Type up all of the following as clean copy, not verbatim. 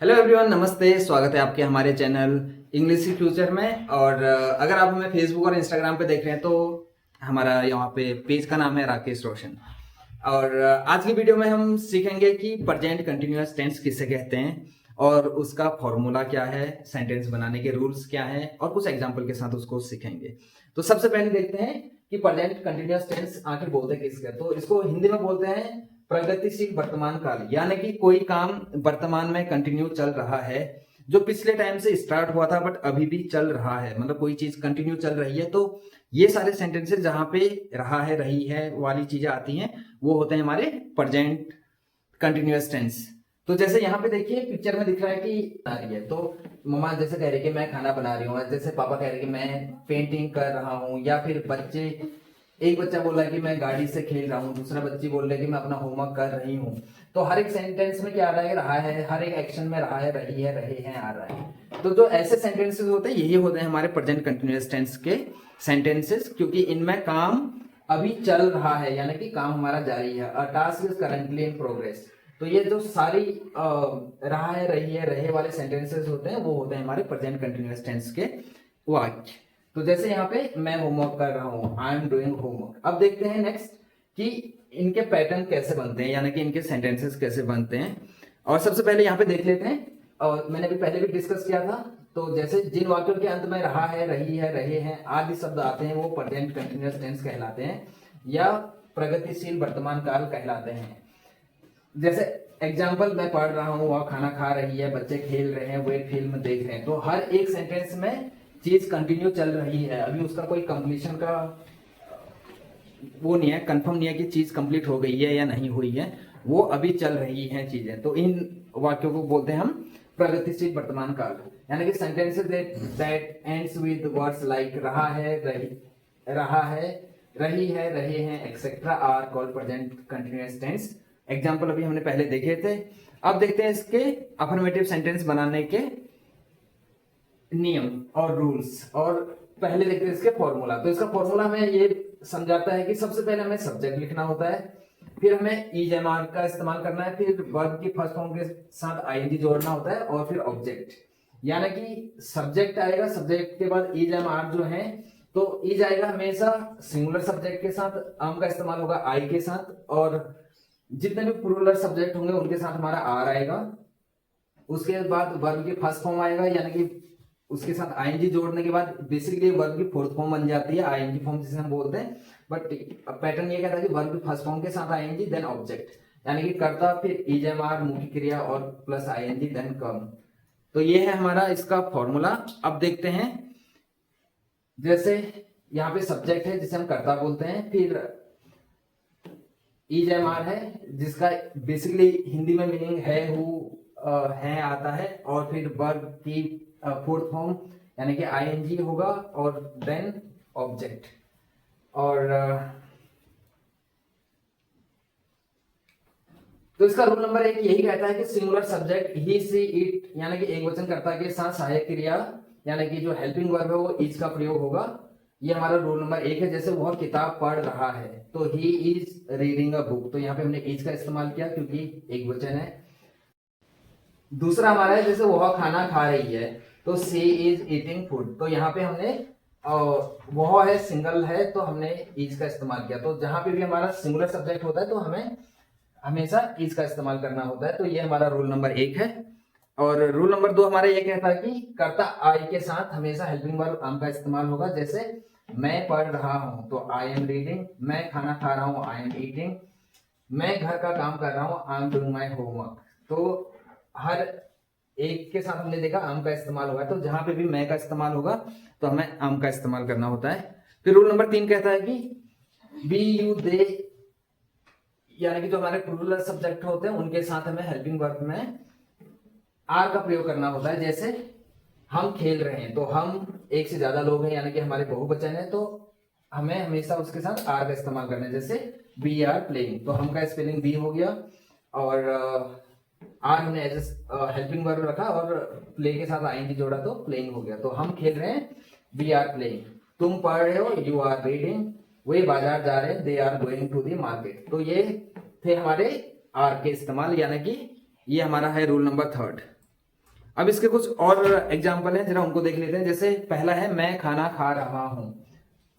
Hello everyone, नमस्ते। स्वागत है आपके हमारे चैनल इंग्लिश फ्यूचर में। और अगर आप हमें फेसबुक और इंस्टाग्राम पे देख रहे हैं तो हमारा यहाँ पे पेज का नाम है राकेश रोशन। और आज की वीडियो में हम सीखेंगे कि प्रेजेंट कंटिन्यूअस टेंस किसे कहते हैं और उसका फॉर्मूला क्या है, सेंटेंस बनाने के रूल्स क्या हैं और कुछ एग्जाम्पल के साथ उसको सीखेंगे। तो सबसे पहले देखते हैं कि प्रेजेंट कंटिन्यूअस टेंस आखिर बोलते किसका। तो इसको हिंदी में बोलते हैं प्रगतिशील वर्तमान काल, यानी कि कोई काम वर्तमान में कंटिन्यू चल रहा है, जो पिछले टाइम से स्टार्ट हुआ था बट अभी भी चल रहा है, मतलब कोई चीज कंटिन्यू चल रही है। तो ये सारे सेंटेंसेस जहां पे रहा है, रही है वाली चीजें आती हैं, वो होते हैं हमारे प्रेजेंट कंटिन्यूअस टेंस। तो जैसे यहाँ पे देखिए पिक्चर में दिख रहा है कि बना रही है, तो मम्मा जैसे कह रही है कि मैं खाना बना रही हूँ, जैसे पापा कह रहे हैं कि मैं पेंटिंग कर रहा हूँ, या फिर बच्चे, एक बच्चा बोल रहा है कि मैं गाड़ी से खेल रहा हूँ, दूसरा बच्ची बोल रहा है कि मैं अपना होमवर्क कर रही हूँ। तो हर एक सेंटेंस में क्या आ रहा है, हर एक एक्शन में रहा है, रही है, रहे हैं, आ रहा है। तो जो ऐसे सेंटेंसेस होते हैं यही होते हैं हमारे प्रेजेंट कंटिन्यूअस टेंस के सेंटेंसेस, क्योंकि इनमें काम अभी चल रहा है, यानी कि काम हमारा जारी है। अ task is currently in progress. तो ये जो सारी रहा है, रही है, रहे वाले सेंटेंसेस होते हैं वो होते हैं हमारे प्रेजेंट कंटिन्यूअस टेंस के वाक्य। तो जैसे यहाँ पे मैं होमवर्क कर रहा हूँ, आई एम डूइंग होमवर्क। अब देखते हैं नेक्स्ट कि इनके पैटर्न कैसे बनते हैं, यानी कि इनके सेंटेंसेस कैसे बनते हैं। और सबसे पहले यहाँ पे देख लेते हैं, और मैंने भी पहले भी डिस्कस किया था। तो जैसे जिन वाक्यों के अंत में रहा है, रही है, रहे हैं आदि शब्द आते हैं वो प्रेजेंट कंटिन्यूअस टेंस कहलाते हैं या प्रगतिशील वर्तमान काल कहलाते हैं। जैसे एग्जाम्पल, मैं पढ़ रहा हूँ, वह खाना खा रही है, बच्चे खेल रहे हैं, वो एक फिल्म देख रहे हैं। तो हर एक सेंटेंस में चीज कंटिन्यू चल रही है, अभी उसका कोई कंप्लीशन का वो नहीं है, कंफर्म नहीं है कि चीज कंप्लीट हो गई है या नहीं हुई है, वो अभी चल रही हैं चीजें। तो इन वाक्यों को बोलते हैं हम प्रगतिशील वर्तमान काल, यानी कि sentences that ends with words like रहा है, रहा है, रही है, रहे हैं, etcetera are called present continuous tense. Example अभी हमने पहले देखे थे। अब देखते हैं इसके अफर्मेटिव सेंटेंस बनाने के नियम और रूल्स। और पहले देखते हैं इसके फॉर्मूला। तो इसका फॉर्मूला हमें ये समझाता है कि सबसे पहले हमें सब्जेक्ट लिखना होता है, फिर हमें इज एम आर का इस्तेमाल करना है, फिर वर्ब की फर्स्ट फॉर्म के साथ आईएनजी जोड़ना होता है, और फिर ऑब्जेक्ट। यानी कि सब्जेक्ट आएगा, सब्जेक्ट के बाद इज एम आर जो है, तो इज आएगा हमेशा सिंगुलर सब्जेक्ट के साथ, आम का इस्तेमाल होगा आई के साथ, और जितने भी प्लूरल सब्जेक्ट होंगे उनके साथ हमारा आर आएगा। उसके बाद वर्ब की फर्स्ट फॉर्म आएगा, यानी कि उसके साथ आईएनजी जोड़ने के बाद बेसिकली वर्ब की फोर्थ फॉर्म बन जाती है, आईएनजी फॉर्म जिसे हम बोलते हैं। बट पैटर्न ये कहता है कि वर्ब की फर्स्ट फॉर्म के साथ आईएनजी देन ऑब्जेक्ट, यानी कि कर्ता फिर इज एम आर मुख्य क्रिया और प्लस आईएनजी देन कम। तो ये है हमारा इसका फॉर्मूला। अब देखते हैं, जैसे यहाँ पे सब्जेक्ट है जिसे हम कर्ता बोलते हैं, फिर इज एम आर है जिसका बेसिकली हिंदी में मीनिंग है, हु है आता है, और फिर वर्ब की फोर्थ फॉर्म यानी कि आईएनजी होगा, और देन ऑब्जेक्ट। और तो इसका रूल नंबर 1 यही कहता है कि singular subject he see it, यानी कि एक वचन कर्ता के साथ सहायक क्रिया यानी कि जो हेल्पिंग वर्ब है वो इज का प्रयोग होगा। ये हमारा रूल नंबर 1 है। जैसे वह किताब पढ़ रहा है, तो he is reading a book, तो यहाँ पे हमने इज का इस्तेमाल किया क्योंकि एक वचन है। दूसरा हमारा है, जैसे वह खाना खा रही है, तो सी इज ईटिंग फूड, तो यहाँ पे हमने वह है सिंगल है तो हमने इज का इस्तेमाल किया। तो जहां पे भी हमारा सिंगुलर सब्जेक्ट होता है तो हमें हमेशा इज का इस्तेमाल करना होता है। तो ये हमारा रूल नंबर 1 है। और रूल नंबर 2 हमारा ये कहता है कि कर्ता आई के साथ हमेशा हेल्पिंग वर्ब आम का इस्तेमाल होगा। जैसे मैं पढ़ रहा हूं तो आई एम रीडिंग, मैं खाना खा रहा हूं आई एम ईटिंग, मैं घर का काम कर रहा हूं I am doing my homework. तो हर एक के साथ हमने देखा आम का इस्तेमाल होगा, तो जहां पे भी मैं का इस्तेमाल होगा तो हमें आम का इस्तेमाल करना होता है। फिर रूल नंबर 3 कहता है कि बी यू दे, यानी कि जो हमारे प्लूरल सब्जेक्ट होते हैं उनके साथ हमें हेल्पिंग वर्ब में आर का प्रयोग करना होता है। जैसे हम खेल रहे हैं, तो हम एक से ज्यादा लोग हैं यानी कि हमारे बहुवचन है, तो हमें हमेशा उसके साथ आर का इस्तेमाल करना है। जैसे बी आर प्लेइंग, तो हम का स्पेलिंग बी हो गया, और आर हमने एज हेल्पिंग वर्ब रखा, और प्ले के साथ आईएनजी जोड़ा तो प्लेइंग हो गया। तो हम खेल रहे हैं, वी आर प्लेइंग, तुम पढ़ रहे हो, यू आर रीडिंग, वे बाजार जा रहे हैं, they are going to the market. तो ये थे हमारे आर के इस्तेमाल, यानी कि ये हमारा है रूल नंबर 3। अब इसके कुछ और एग्जाम्पल हैं, जरा उनको देख लेते हैं। जैसे पहला है मैं खाना खा रहा हूँ,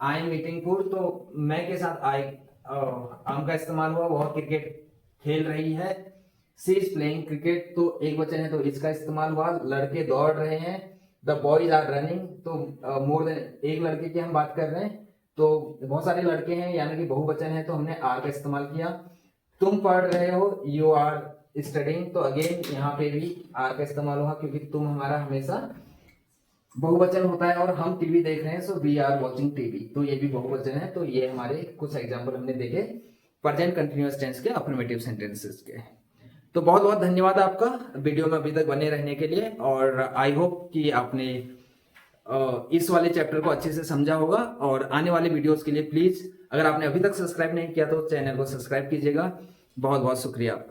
आई एम ईटिंग फूड। तो मैं के साथ आई आम का इस्तेमाल हुआ, वह क्रिकेट खेल रही है। सी इज प्लेइंग क्रिकेट, तो एक वचन है तो इसका इस्तेमाल हुआ। लड़के दौड़ रहे हैं, द बॉयज आर रनिंग, तो मोर देन एक लड़के की हम बात कर रहे हैं, तो बहुत सारे लड़के हैं यानी कि बहुवचन है, तो हमने आर का इस्तेमाल किया। तुम पढ़ रहे हो, यू आर स्टडिंग, तो अगेन यहाँ पे भी आर का इस्तेमाल हुआ, क्योंकि तुम हमारा हमेशा बहुवचन होता है। और हम टीवी देख रहे हैं, so we are watching TV, तो ये भी बहुवचन है। तो ये हमारे कुछ एग्जाम्पल हमने देखे प्रेजेंट कंटिन्यूअस टेंस के, अफर्मेटिव सेंटेंसेस के। तो बहुत बहुत धन्यवाद आपका वीडियो में अभी तक बने रहने के लिए, और आई होप कि आपने इस वाले चैप्टर को अच्छे से समझा होगा। और आने वाले वीडियोस के लिए प्लीज, अगर आपने अभी तक सब्सक्राइब नहीं किया तो चैनल को सब्सक्राइब कीजिएगा। बहुत बहुत शुक्रिया आपका।